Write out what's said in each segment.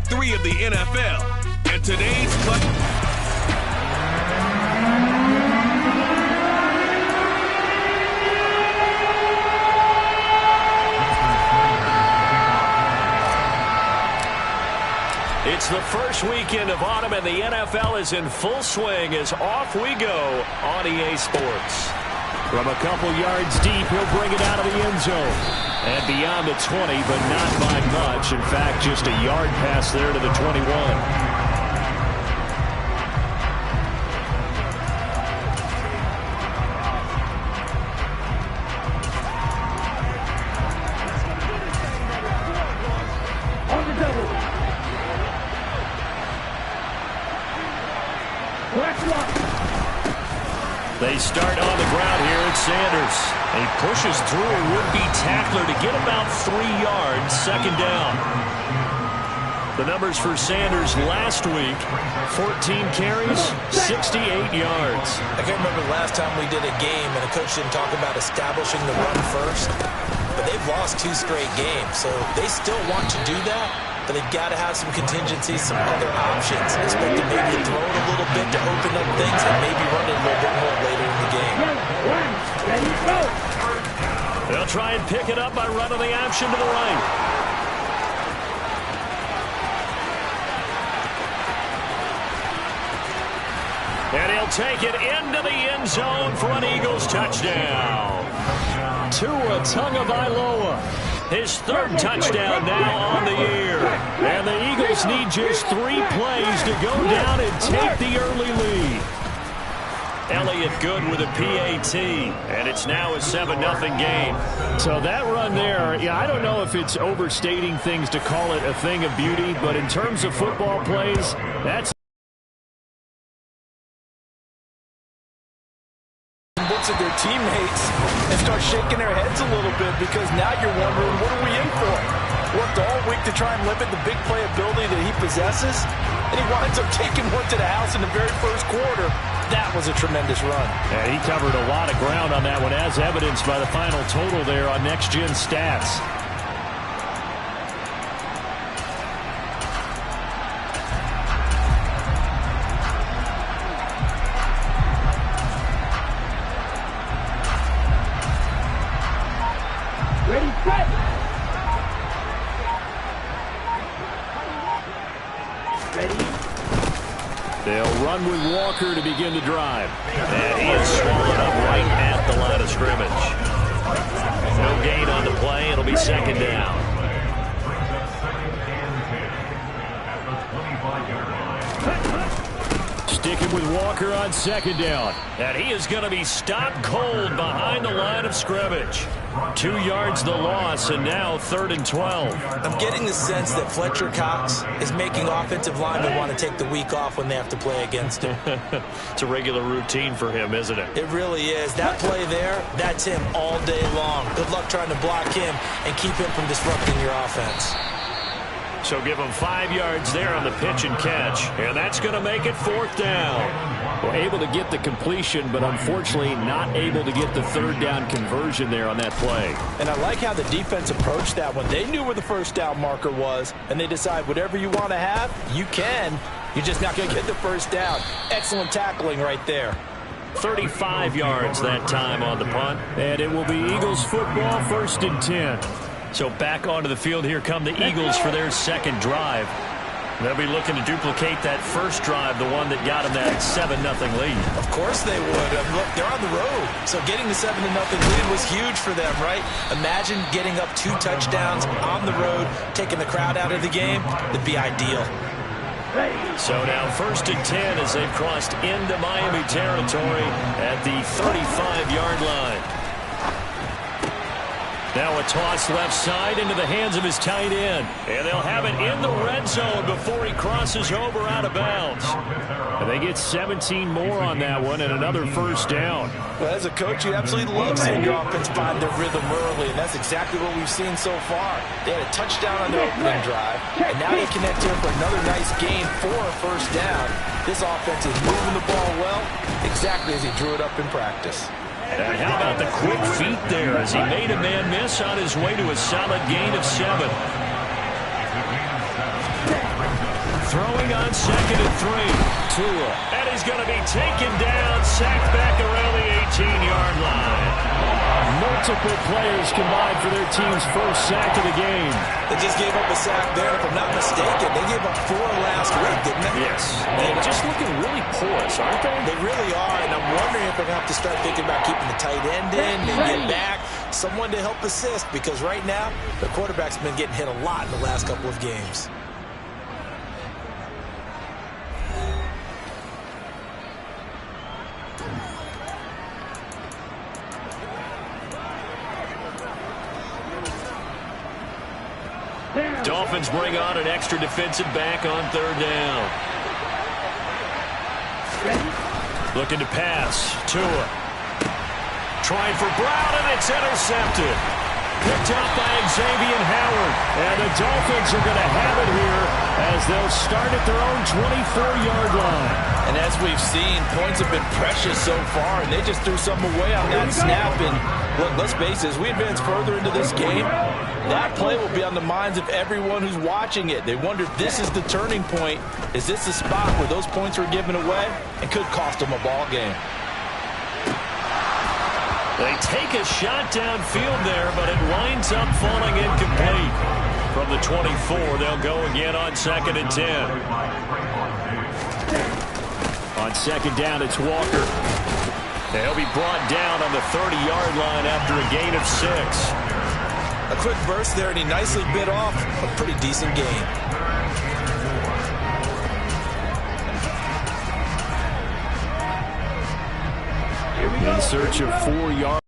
3 of the NFL. And today's It's the first weekend of autumn, and the NFL is in full swing as off we go on EA Sports. From a couple yards deep, he'll bring it out of the end zone. And beyond the 20, but not by much. In fact, just a yard pass there to the 21. They start on the ground here at Sanders. He pushes through a would-be tackler to get about 3 yards, second down. The numbers for Sanders last week, 14 carries, 68 yards. I can't remember the last time we did a game and a coach didn't talk about establishing the run first. But they've lost 2 straight games, so they still want to do that. But they've got to have some contingencies, some other options. Expect to maybe throw it a little bit to open up things and maybe run it a little bit more later in the game. They'll try and pick it up by running the option to the right. And he'll take it into the end zone for an Eagles touchdown. Tua Tagovailoa. His 3rd touchdown now on the year. And the Eagles need just 3 plays to go down and take the early lead. Elliott good with a PAT. And it's now a 7-0 game. So that run there, yeah, I don't know if it's overstating things to call it a thing of beauty, but in terms of football plays, that's looks at their teammates and start shaking their heads a little bit because now you're wondering, what are we in for? Worked all week to try and limit the big play ability that he possesses, and he winds up taking one to the house in the very first quarter. That was a tremendous run. And he covered a lot of ground on that one, as evidenced by the final total there on Next Gen Stats. They'll run with Walker to begin the drive. And he is swallowed up right at the line of scrimmage. No gain on the play. It'll be second down. Sticking with Walker on second down. And he is going to be stopped cold behind the line of scrimmage. 2 yards the loss, and now 3rd and 12. I'm getting the sense that Fletcher Cox is making offensive linemen want to take the week off when they have to play against him. It's a regular routine for him, isn't it? It really is. That play there, that's him all day long. Good luck trying to block him and keep him from disrupting your offense. So give him 5 yards there on the pitch and catch. And that's going to make it 4th down. Well, able to get the completion, but unfortunately not able to get the 3rd down conversion there on that play. And I like how the defense approached that one. They knew where the 1st down marker was, and they decide whatever you want to have, you can. You're just not going to get the 1st down. Excellent tackling right there. 35 yards that time on the punt. And it will be Eagles football, 1st and 10. So back onto the field, here come the Eagles for their 2nd drive. They'll be looking to duplicate that first drive, the one that got them that 7-0 lead. Of course they would. Look, they're on the road. So getting the 7-0 lead was huge for them, right? Imagine getting up 2 touchdowns on the road, taking the crowd out of the game. It'd be ideal. So now 1st and 10 as they've crossed into Miami territory at the 35-yard line. Now a toss left side into the hands of his tight end. And they'll have it in the red zone before he crosses over out of bounds. And they get 17 more on that one and another 1st down. Well, as a coach, you absolutely love seeing your offense find their rhythm early, and that's exactly what we've seen so far. They had a touchdown on their opening drive, and now they connect here for another nice gain for a 1st down. This offense is moving the ball well, exactly as he drew it up in practice. And how about the quick feet there as he made a man miss on his way to a solid gain of 7. throwing on 2nd and 3. Tua. And he's going to be taken down, sacked back around the 18-yard line. Multiple players combined for their team's first sack of the game. They just gave up a sack there. If I'm not mistaken, they gave up 4 last week, didn't they? Yes. And just looking really porous, aren't they? They really are, and I'm wondering if they're going to have to start thinking about keeping the tight end in and get back someone to help assist, because right now the quarterback's been getting hit a lot in the last couple of games. Dolphins bring on an extra defensive back on 3rd down. Looking to pass. Tua. Trying for Brown, and it's intercepted. Picked up by Xavier Howard. And the Dolphins are going to have it here as they'll start at their own 24-yard line. And as we've seen, points have been precious so far, and they just threw some away on that snap. And look, let's face it, as we advance further into this game, that play will be on the minds of everyone who's watching it. They wonder if this is the turning point. Is this the spot where those points were given away and could cost them a ball game? They take a shot downfield there, but it winds up falling incomplete. From the 24, they'll go again on 2nd and 10. On 2nd down, it's Walker. They'll be brought down on the 30-yard line after a gain of 6. A quick burst there, and he nicely bit off a pretty decent gain. In search of 4 yards.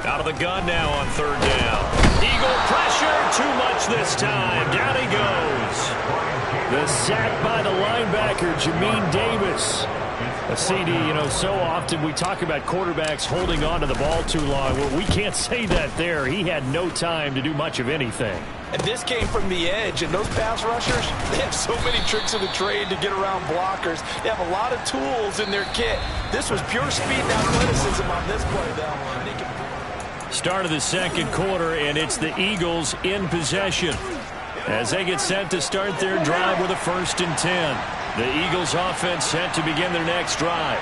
Out of the gun now on 3rd down. Eagle pressure, too much this time. Down he goes. The sack by the linebacker, Jamin Davis. A CD, you know, so often we talk about quarterbacks holding on to the ball too long. Well, we can't say that there. He had no time to do much of anything. And this came from the edge, and those pass rushers, they have so many tricks of the trade to get around blockers. They have a lot of tools in their kit. This was pure speed and athleticism on this play, though. Start of the 2nd quarter, and it's the Eagles in possession as they get set to start their drive with a 1st and 10. The Eagles offense set to begin their next drive.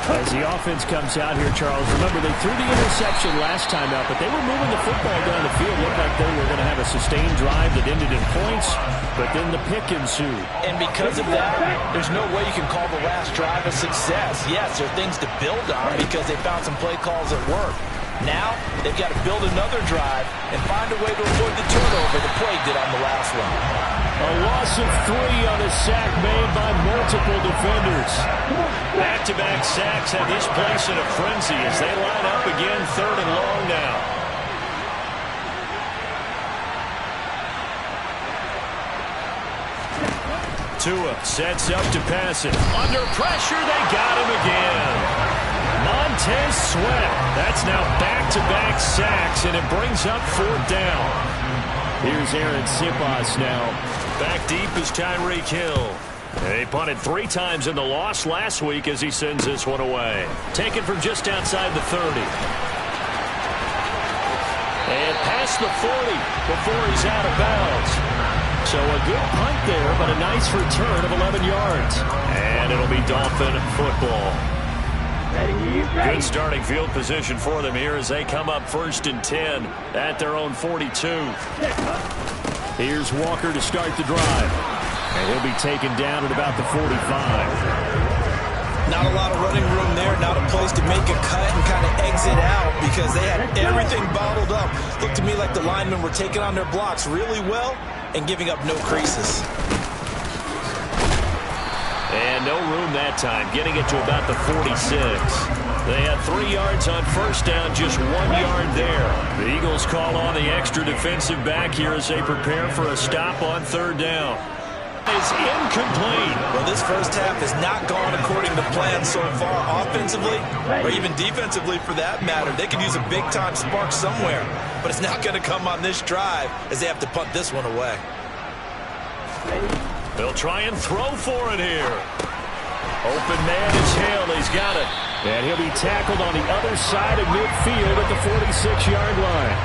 As the offense comes out here, Charles, remember they threw the interception last time out, but they were moving the football down the field. Looked like they were going to have a sustained drive that ended in points, but then the pick ensued. And because of that, there's no way you can call the last drive a success. Yes, there are things to build on because they found some play calls that work. Now, they've got to build another drive and find a way to avoid the turnover the play did on the last one. A loss of 3 on a sack made by multiple defenders. Back-to-back sacks have this place in a frenzy as they line up again 3rd and long now. Tua sets up to pass it. Under pressure, they got him again. Montez Sweat. That's now back-to-back sacks, and it brings up 4th down. Here's Aaron Sipas now. Back deep is Tyreek Hill. They punted 3 times in the loss last week as he sends this one away. Taken from just outside the 30. And past the 40 before he's out of bounds. So a good punt there, but a nice return of 11 yards. And it'll be Dolphin football. Good starting field position for them here as they come up 1st and 10 at their own 42. Here's Walker to start the drive. And he'll be taken down at about the 45. Not a lot of running room there, not a place to make a cut and kind of exit out because they had everything bottled up. Looked to me like the linemen were taking on their blocks really well and giving up no creases. And no room that time, getting it to about the 46. They had 3 yards on 1st down, just 1 yard there. The Eagles call on the extra defensive back here as they prepare for a stop on 3rd down. It's incomplete. Well, this first half has not gone according to plan so far offensively or even defensively for that matter. They could use a big-time spark somewhere, but it's not going to come on this drive as they have to punt this one away. They'll try and throw for it here. Open man is Hill. He's got it. And he'll be tackled on the other side of midfield at the 46-yard line.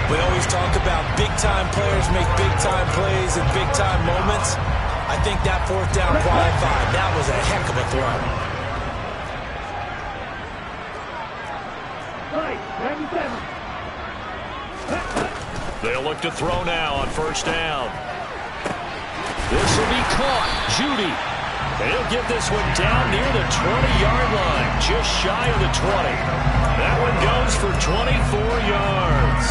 We always talk about big-time players make big-time plays in big-time moments. I think that fourth down qualified. That was a heck of a throw. They'll look to throw now on first down. This will be caught. Judy. And he'll get this one down near the 20-yard line, just shy of the 20. That one goes for 24 yards.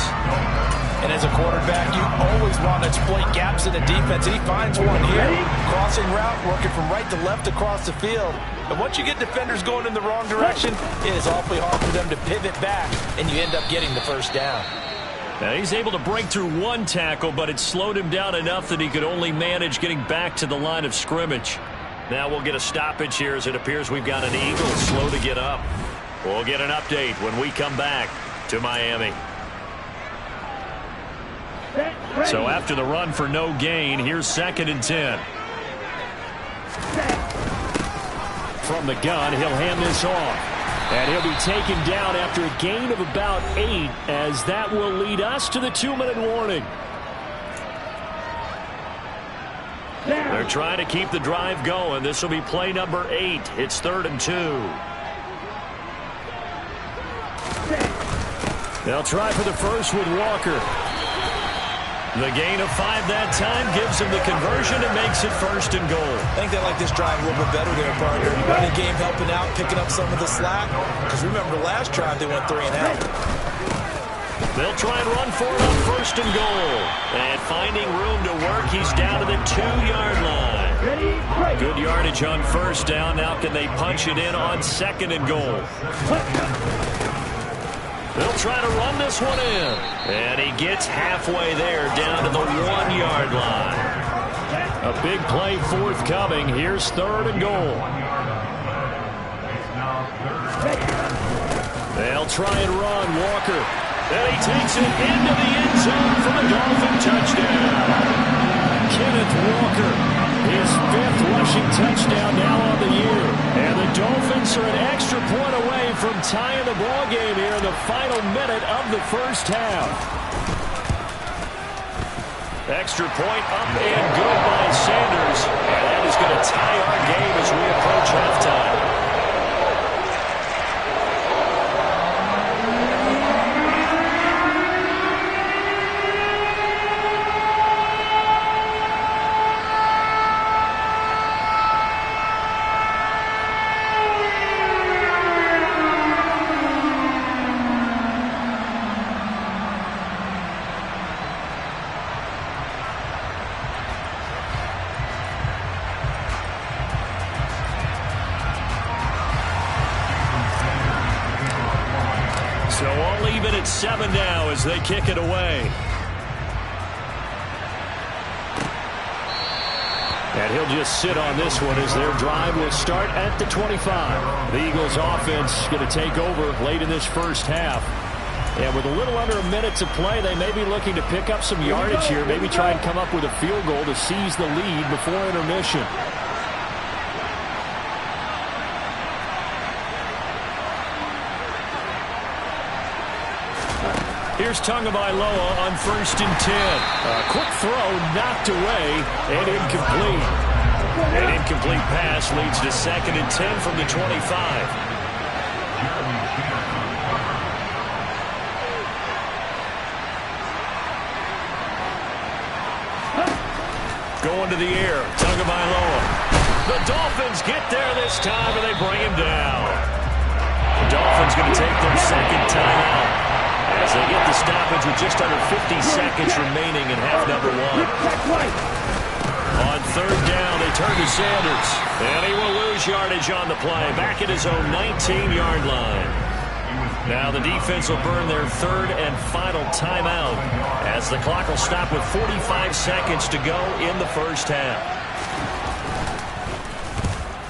And as a quarterback, you always want to exploit gaps in the defense. And he finds one here. Crossing route, working from right to left across the field. And once you get defenders going in the wrong direction, it is awfully hard for them to pivot back, and you end up getting the first down. Now he's able to break through one tackle, but it slowed him down enough that he could only manage getting back to the line of scrimmage. Now we'll get a stoppage here as it appears we've got an Eagle slow to get up. We'll get an update when we come back to Miami. So after the run for no gain, here's 2nd and 10. From the gun, he'll hand this off. And he'll be taken down after a gain of about 8, as that will lead us to the 2-minute warning. They're trying to keep the drive going. This will be play number 8. It's 3rd and 2. They'll try for the first with Walker. The gain of 5 that time gives them the conversion and makes it 1st and goal. I think they like this drive a little bit better there, partner. Running game helping out, picking up some of the slack. Because remember, the last drive they went 3 and out. They'll try and run for it on 1st and goal. And finding room to work, he's down to the 2-yard line. Good yardage on 1st down. Now can they punch it in on 2nd and goal? They'll try to run this one in. And he gets halfway there, down to the 1-yard line. A big play forthcoming. Here's 3rd and goal. They'll try and run. Walker. And he takes it into the end zone for a Dolphin touchdown. Kenneth Walker, his 5th rushing touchdown now on the year. And the Dolphins are an extra point away from tying the ball game here in the final minute of the first half. Extra point up and good by Sanders. And that is going to tie our game as we approach halftime. So all even at 7 now as they kick it away. And he'll just sit on this one as their drive will start at the 25. The Eagles offense going to take over late in this first half. And with a little under a minute to play, they may be looking to pick up some yardage here, maybe try and come up with a field goal to seize the lead before intermission. Here's Tagovailoa on 1st and 10. A quick throw knocked away and incomplete. An incomplete pass leads to 2nd and 10 from the 25. Going to the air, Tagovailoa. The Dolphins get there this time and they bring him down. The Dolphins going to take their 2nd timeout as they get the stoppage with just under 50 seconds remaining in half number 1. On 3rd down, they turn to Sanders. And he will lose yardage on the play, back at his own 19-yard line. Now the defense will burn their 3rd and final timeout as the clock will stop with 45 seconds to go in the first half.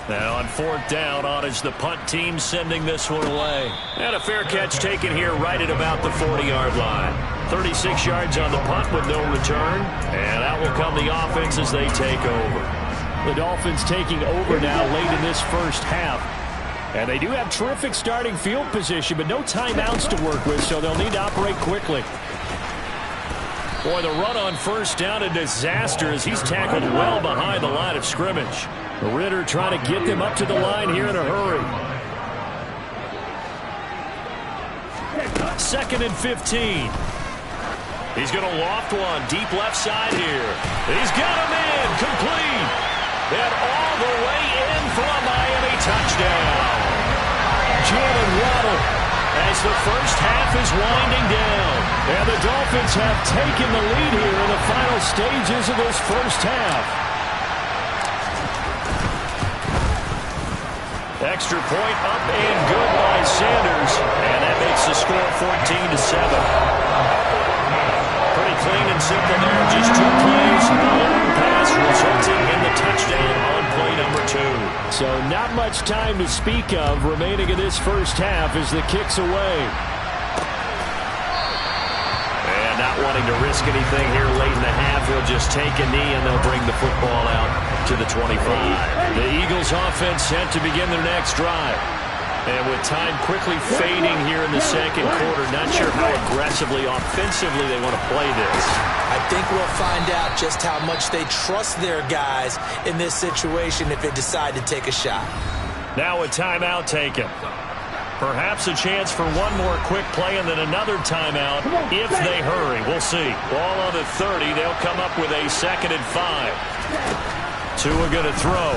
Now on 4th down, on is the punt team sending this one away. And a fair catch taken here right at about the 40-yard line. 36 yards on the punt with no return. And out will come the offense as they take over. The Dolphins taking over now late in this first half. And they do have terrific starting field position, but no timeouts to work with, so they'll need to operate quickly. Boy, the run on first down, a disaster as he's tackled well behind the line of scrimmage. Ritter trying to get them up to the line here in a hurry. 2nd and 15. He's going to loft one deep left side here. He's got him in, complete. And all the way in for a Miami touchdown. Jalen Waddle as the first half is winding down. And the Dolphins have taken the lead here in the final stages of this first half. Extra point up and good by Sanders. And that makes the score 14-7. Pretty clean and simple there. Just 2 plays. A long pass resulting in the touchdown on play number 2. So not much time to speak of remaining in this first half as the kick's away. And not wanting to risk anything here late in the half, he'll just take a knee and they'll bring the football out to the 25. The Eagles offense set to begin their next drive. And with time quickly fading here in the second quarter, not sure how aggressively, offensively they want to play this. I think we'll find out just how much they trust their guys in this situation if they decide to take a shot. Now a timeout taken. Perhaps a chance for one more quick play and then another timeout if they hurry. We'll see. Ball on the 30. They'll come up with a 2nd and 5. Tua going to throw.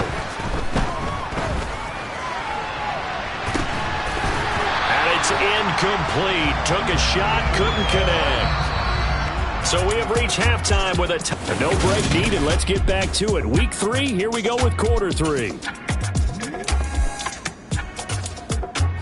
It's incomplete. Took a shot, couldn't connect. So we have reached halftime with a no break needed. Let's get back to it. Week 3, here we go with quarter 3.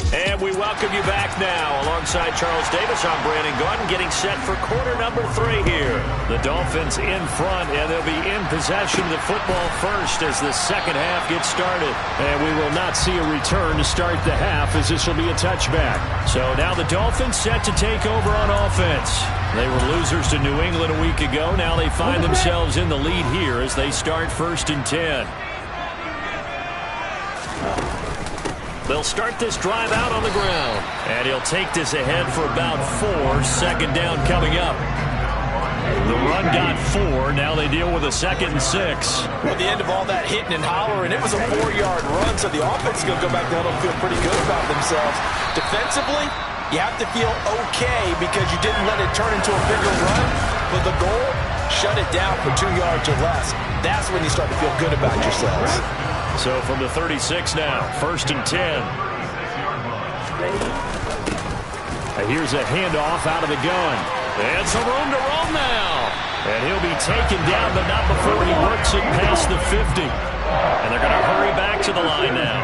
And we welcome you back now. Alongside Charles Davis, I'm Brandon Gaudin, getting set for quarter number 3 here. The Dolphins in front, and they'll be in possession of the football first as the second half gets started. And we will not see a return to start the half as this will be a touchback. So now the Dolphins set to take over on offense. They were losers to New England a week ago. Now they find themselves in the lead here as they start 1st and 10. They'll start this drive out on the ground. And he'll take this ahead for about 4. Second down coming up. The run got 4. Now they deal with a 2nd and 6. At the end of all that hitting and hollering, it was a 4-yard run, so the offense is going to go back down and feel pretty good about themselves. Defensively, you have to feel okay because you didn't let it turn into a bigger run. But the goal, shut it down for 2 yards or less. That's when you start to feel good about yourselves. So from the 36 now, 1st and 10. Here's a handoff out of the gun. And some room to roam now. And he'll be taken down, but not before he works it past the 50. And they're going to hurry back to the line now.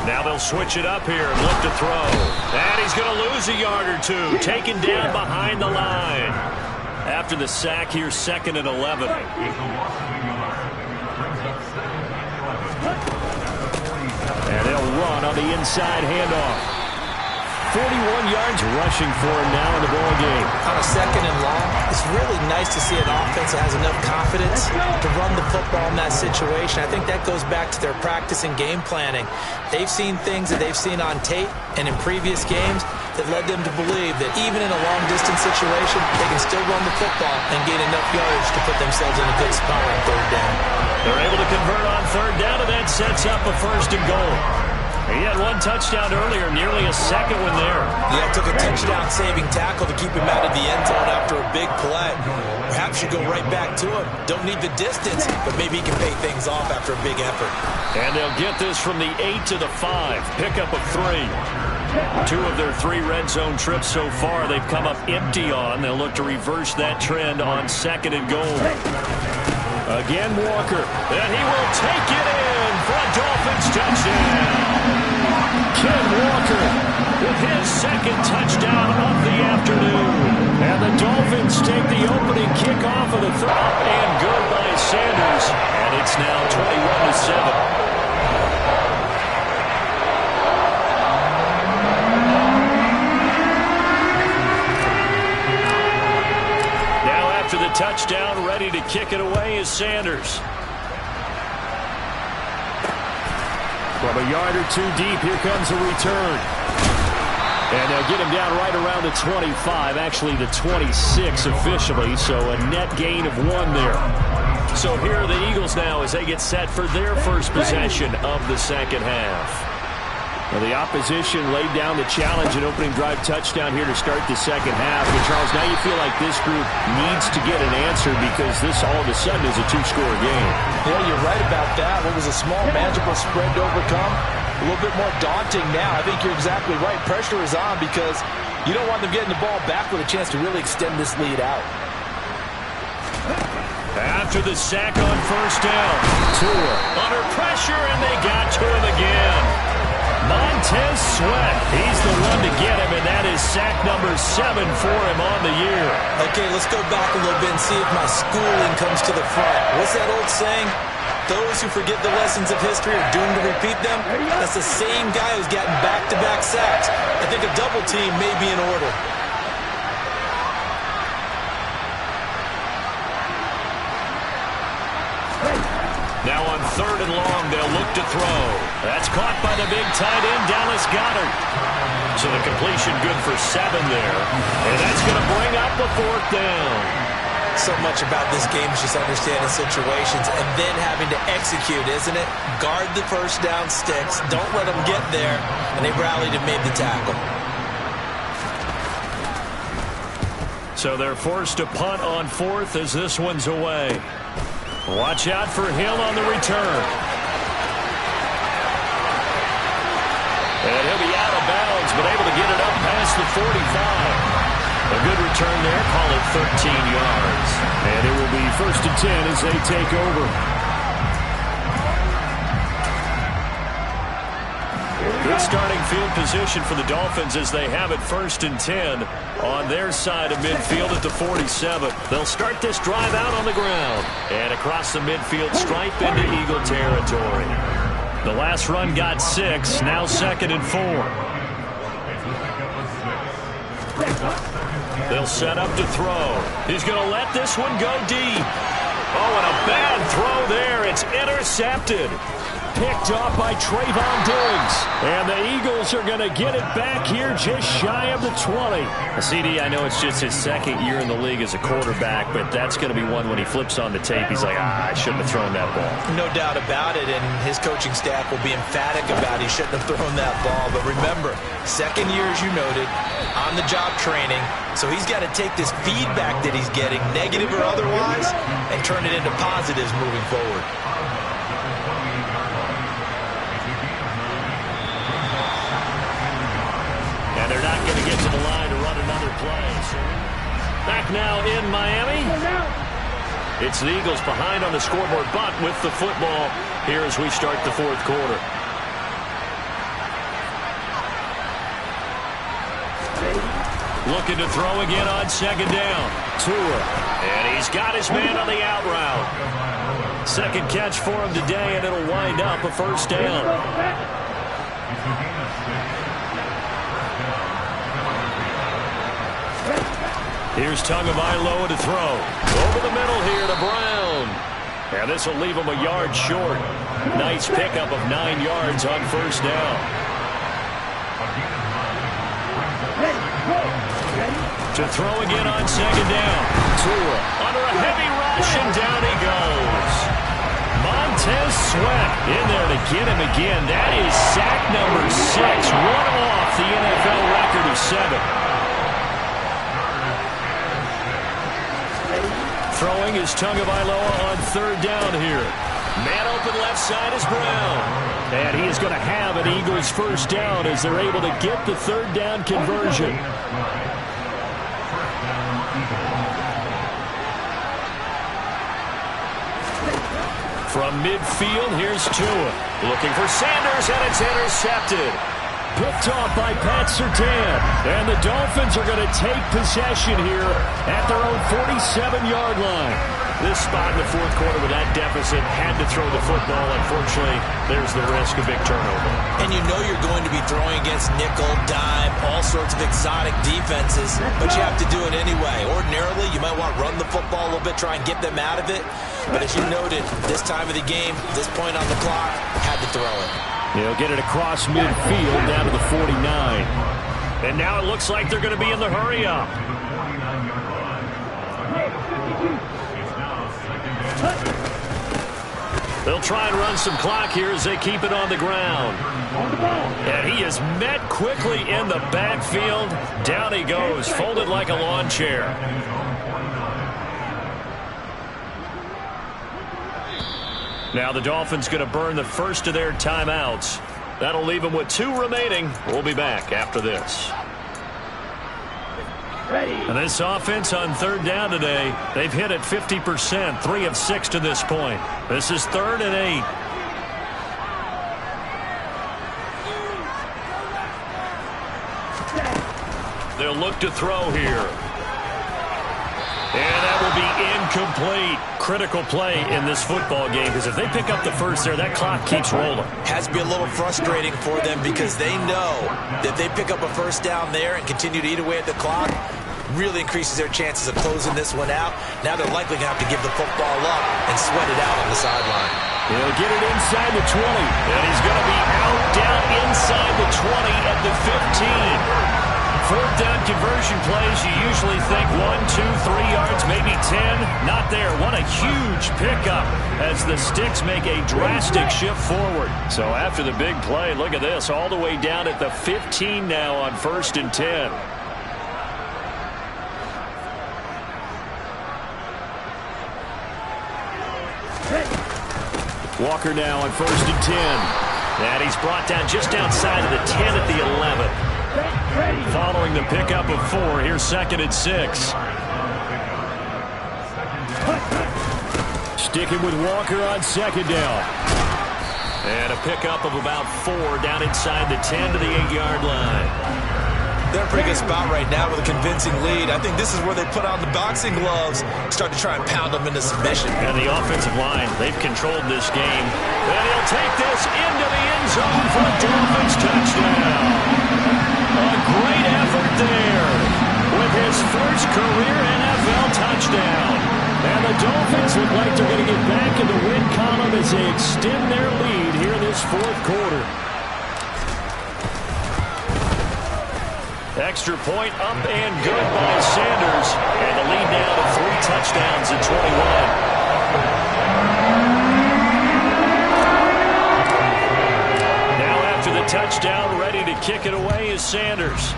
Now they'll switch it up here and look to throw. And he's going to lose a yard or 2. Taken down behind the line. After the sack here, 2nd and 11. And they'll run on the inside handoff. 41 yards rushing for him now in the ball game. On a 2nd and long, it's really nice to see an offense that has enough confidence to run the football in that situation. I think that goes back to their practice and game planning. They've seen things that they've seen on tape and in previous games that led them to believe that even in a long-distance situation, they can still run the football and gain enough yards to put themselves in a good spot on 3rd down. They're able to convert on 3rd down, and that sets up a 1st and goal. He had 1 touchdown earlier, nearly a 2nd one there. Yeah, took a touchdown-saving tackle to keep him out of the end zone after a big play. Perhaps you go right back to him. Don't need the distance, but maybe he can pay things off after a big effort. And they'll get this from the 8 to the 5. Pickup of 3. 2 of their 3 red zone trips so far they've come up empty on. They'll look to reverse that trend on 2nd and goal. Again, Walker. And he will take it in for a Dolphins touchdown. Ken Walker with his 2nd touchdown of the afternoon. And the Dolphins take the opening kickoff of the third. Up and good by Sanders. And it's now 21-7. After the touchdown, ready to kick it away is Sanders. From a yard or 2 deep, here comes a return. And they'll get him down right around the 25, actually the 26 officially, so a net gain of 1 there. So here are the Eagles now as they get set for their first possession of the second half. Well, the opposition laid down the challenge and opening drive touchdown here to start the second half. And, Charles, now you feel like this group needs to get an answer because this all of a sudden is a 2-score game. Yeah, you're right about that. What was a small, manageable spread to overcome, a little bit more daunting now. I think you're exactly right. Pressure is on because you don't want them getting the ball back with a chance to really extend this lead out. After the sack on first down, Tua under pressure, and they got to him again. Montez Sweat, he's the one to get him, and that is sack number 7 for him on the year. Okay, let's go back a little bit and see if my schooling comes to the front. What's that old saying? Those who forget the lessons of history are doomed to repeat them. That's the same guy who's gotten back-to-back sacks. I think a double team may be in order. Now on 3rd and long, they'll look to throw. That's caught by the big tight end, Dallas Goedert. So the completion good for 7 there. And that's going to bring up the 4th down. So much about this game is just understanding situations and then having to execute, isn't it? Guard the first down sticks. Don't let them get there. And they rallied and made the tackle. So they're forced to punt on 4th as this one's away. Watch out for Hill on the return. And he'll be out of bounds, but able to get it up past the 45. A good return there, call it 13 yards. And it will be 1st and 10 as they take over. Good starting field position for the Dolphins as they have it 1st and 10 on their side of midfield at the 47. They'll start this drive out on the ground and across the midfield stripe into Eagle territory. The last run got 6, now 2nd and 4. They'll set up to throw. He's going to let this one go deep. Oh, and a bad throw there. It's intercepted. Picked off by Trayvon Diggs. And the Eagles are going to get it back here just shy of the 20. CD, I know it's just his 2nd year in the league as a quarterback, but that's going to be one when he flips on the tape. He's like, I shouldn't have thrown that ball. No doubt about it, and his coaching staff will be emphatic about he shouldn't have thrown that ball. But remember, 2nd year, as you noted, on-the-job training. So he's got to take this feedback that he's getting, negative or otherwise, and turn it into positives moving forward. They're not going to get to the line to run another play. So back now in Miami. It's the Eagles behind on the scoreboard, but with the football here as we start the 4th quarter. Looking to throw again on 2nd down. Tua. And he's got his man on the out route. 2nd catch for him today, and it'll wind up a 1st down. Here's Tagovailoa to throw. Over the middle here to Brown. And this will leave him a yard short. Nice pickup of 9 yards on 1st down. To throw again on 2nd down. Tua under a heavy rush, and down he goes. Montez Sweat in there to get him again. That is sack number 6. One off the NFL record of 7. Throwing is Tagovailoa on 3rd down here. Man open left side is Brown. And he is going to have an Eagles 1st down as they're able to get the 3rd down conversion. From midfield, here's Tua. Looking for Sanders, and it's intercepted. Picked off by Pat Surtain. And the Dolphins are going to take possession here at their own 47-yard line. This spot in the 4th quarter with that deficit, had to throw the football. Unfortunately, there's the risk of big turnover. And you know you're going to be throwing against nickel, dime, all sorts of exotic defenses, but you have to do it anyway. Ordinarily, you might want to run the football a little bit, try and get them out of it. But as you noted, this time of the game, this point on the clock, had to throw it. He'll get it across midfield down to the 49. And now it looks like they're going to be in the hurry-up. They'll try and run some clock here as they keep it on the ground. And he is met quickly in the backfield. Down he goes, folded like a lawn chair. Now the Dolphins going to burn the first of their timeouts. That'll leave them with 2 remaining. We'll be back after this. And this offense on 3rd down today, they've hit it 50%, 3 of 6 to this point. This is 3rd and 8. They'll look to throw here. And that will be incomplete. Critical play in this football game, because if they pick up the first there, that clock keeps rolling. Has to be a little frustrating for them because they know that if they pick up a first down there and continue to eat away at the clock, really increases their chances of closing this one out. Now they're likely going to have to give the football up and sweat it out on the sideline. He'll get it inside the 20. And he's going to be out down inside the 20 at the 15. 4th down conversion plays, you usually think 1, 2, 3 yards, maybe 10. Not there. What a huge pickup as the Sticks make a drastic shift forward. So after the big play, look at this, all the way down at the 15 now on 1st and 10. Walker now on 1st and 10. And he's brought down just outside of the 10 at the 11. Following the pickup of 4, here's 2nd and 6. Sticking with Walker on 2nd down. And a pickup of about 4 down inside the 10 to the 8-yard line. They're in a pretty good spot right now with a convincing lead. I think this is where they put on the boxing gloves, start to try and pound them into submission. And the offensive line, they've controlled this game. And he'll take this into the end zone for a Dolphins touchdown. A great effort there with his first career NFL touchdown. And the Dolphins look like they're going to get back in the win column as they extend their lead here in this 4th quarter. Extra point up and good by Sanders. And the lead now to 3 touchdowns at 21. The touchdown, ready to kick it away is Sanders.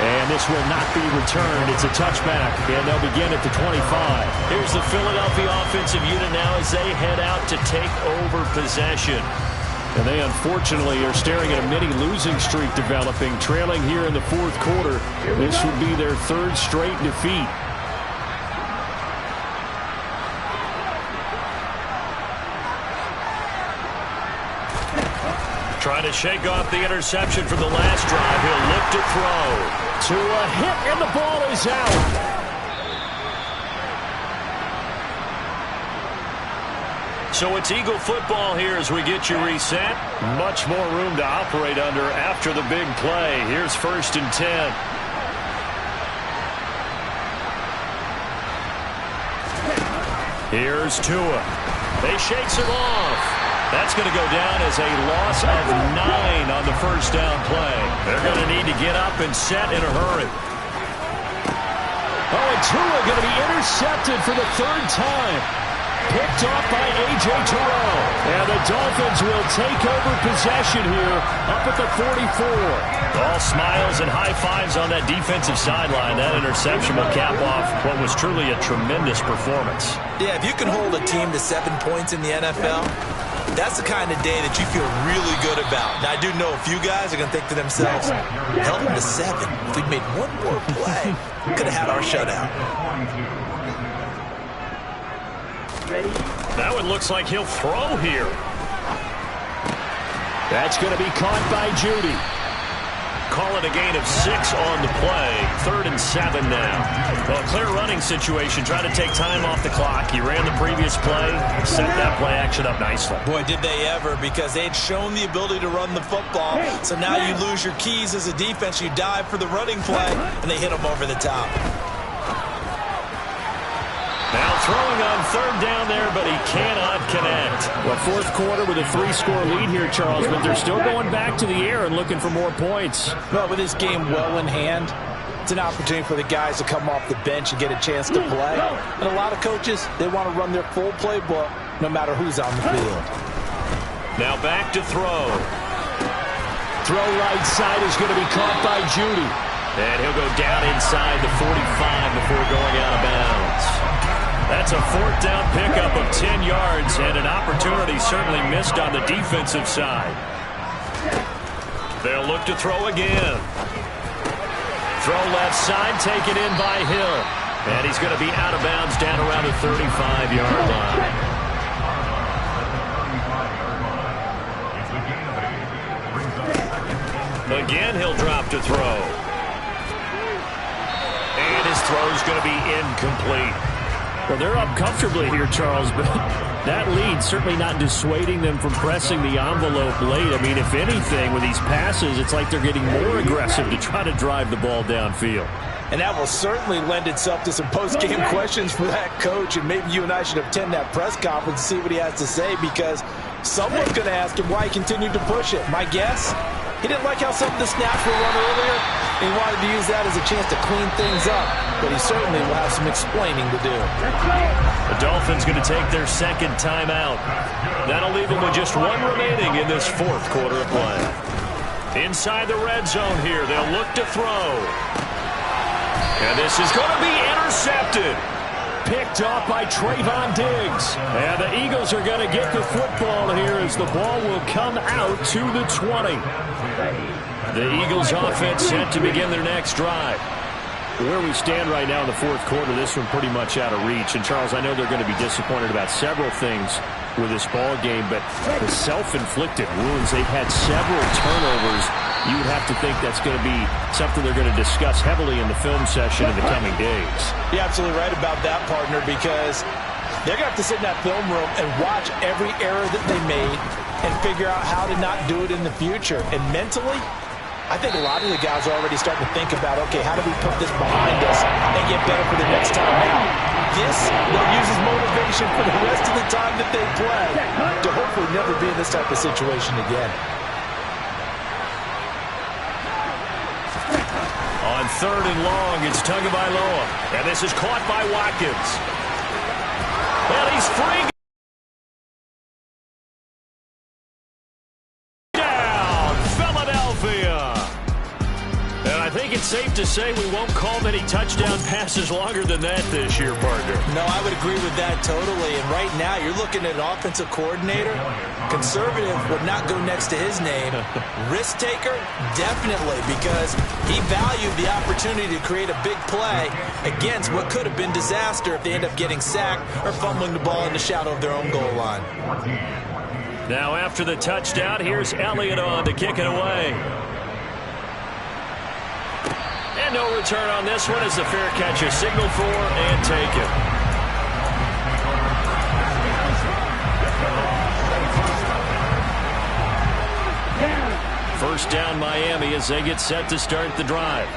And this will not be returned. It's a touchback, and they'll begin at the 25. Here's the Philadelphia offensive unit now as they head out to take over possession. And they unfortunately are staring at a mini losing streak developing, trailing here in the 4th quarter. This would be their 3rd straight defeat. Trying to shake off the interception from the last drive. He'll look to throw. To a hit, and the ball is out. So it's Eagle football here as we get you reset. Much more room to operate under after the big play. Here's 1st and 10. Here's Tua. They shakes him off. That's going to go down as a loss of 9 on the first down play. They're going to need to get up and set in a hurry. Oh, and Tua going to be intercepted for the 3rd time. Picked off by A.J. Terrell. And the Dolphins will take over possession here up at the 44. All smiles and high fives on that defensive sideline. That interception will cap off what was truly a tremendous performance. Yeah, if you can hold a team to 7 points in the NFL, that's the kind of day that you feel really good about. Now, I do know a few guys are going to think to themselves, held them to 7. If we'd made one more play, could have had our shutout. That one looks like he'll throw here. That's going to be caught by Judy. Call it a gain of 6 on the play. 3rd and 7 now. Well, clear running situation. Trying to take time off the clock. He ran the previous play. Set that play action up nicely. Boy, did they ever, because they had shown the ability to run the football. So now you lose your keys as a defense. You dive for the running play, and they hit them over the top. Now throwing on third down there, but he cannot connect. Well, fourth quarter with a 3-score lead here, Charles, but they're still going back to the air and looking for more points. Well, with this game well in hand, it's an opportunity for the guys to come off the bench and get a chance to play. And a lot of coaches, they want to run their full playbook no matter who's on the field. Now back to throw. Throw right side is going to be caught by Judy. And he'll go down inside the 45 before going out of bounds. That's a fourth down pickup of 10 yards and an opportunity certainly missed on the defensive side. They'll look to throw again. Throw left side, taken in by Hill. And he's going to be out of bounds down around the 35-yard line. Again, he'll drop to throw. And his throw's going to be incomplete. Well, they're up comfortably here, Charles, but that lead certainly not dissuading them from pressing the envelope late. I mean, if anything, with these passes, it's like they're getting more aggressive to try to drive the ball downfield. And that will certainly lend itself to some post-game questions for that coach, and maybe you and I should attend that press conference and see what he has to say, because someone's going to ask him why he continued to push it. My guess? He didn't like how some of the snaps were run earlier, and he wanted to use that as a chance to clean things up. But he certainly will have some explaining to do. The Dolphins going to take their second timeout. That'll leave them with just one remaining in this fourth quarter of play. Inside the red zone here, they'll look to throw. And this is going to be intercepted. Picked off by Trayvon Diggs. And the Eagles are going to get the football here as the ball will come out to the 20. The Eagles offense set to begin their next drive. Where we stand right now in the fourth quarter, this one pretty much out of reach. And, Charles, I know they're going to be disappointed about several things with this ball game, but the self-inflicted wounds, they've had several turnovers. You would have to think that's going to be something they're going to discuss heavily in the film session in the coming days. You're absolutely right about that, partner, because they're going to have to sit in that film room and watch every error that they made and figure out how to not do it in the future. And mentally, I think a lot of the guys are already starting to think about, okay, how do we put this behind us and get better for the next time out? This will use as motivation for the rest of the time that they play to hopefully never be in this type of situation again. On third and long, it's Tagovailoa. And this is caught by Watkins. And he's free. Down, Philadelphia. And I think it's safe to say we won't call many touchdown passes longer than that this year, partner. No, I would agree with that totally. And right now, you're looking at an offensive coordinator. Conservative would not go next to his name. Risk taker, definitely, because he valued the opportunity to create a big play against what could have been disaster if they end up getting sacked or fumbling the ball in the shadow of their own goal line. Now after the touchdown, here's Elliott on to kick it away. And no return on this one as the fair catch is signaled for and taken. First down Miami as they get set to start the drive.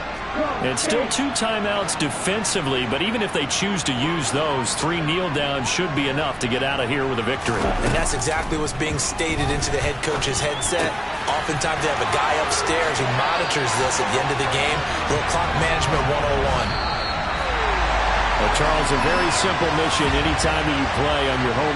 And still 2 timeouts defensively, but even if they choose to use those, 3 kneel downs should be enough to get out of here with a victory. And that's exactly what's being stated into the head coach's headset. Oftentimes they have a guy upstairs who monitors this at the end of the game. Little clock management 101. Well, Charles, a very simple mission anytime that you play on your home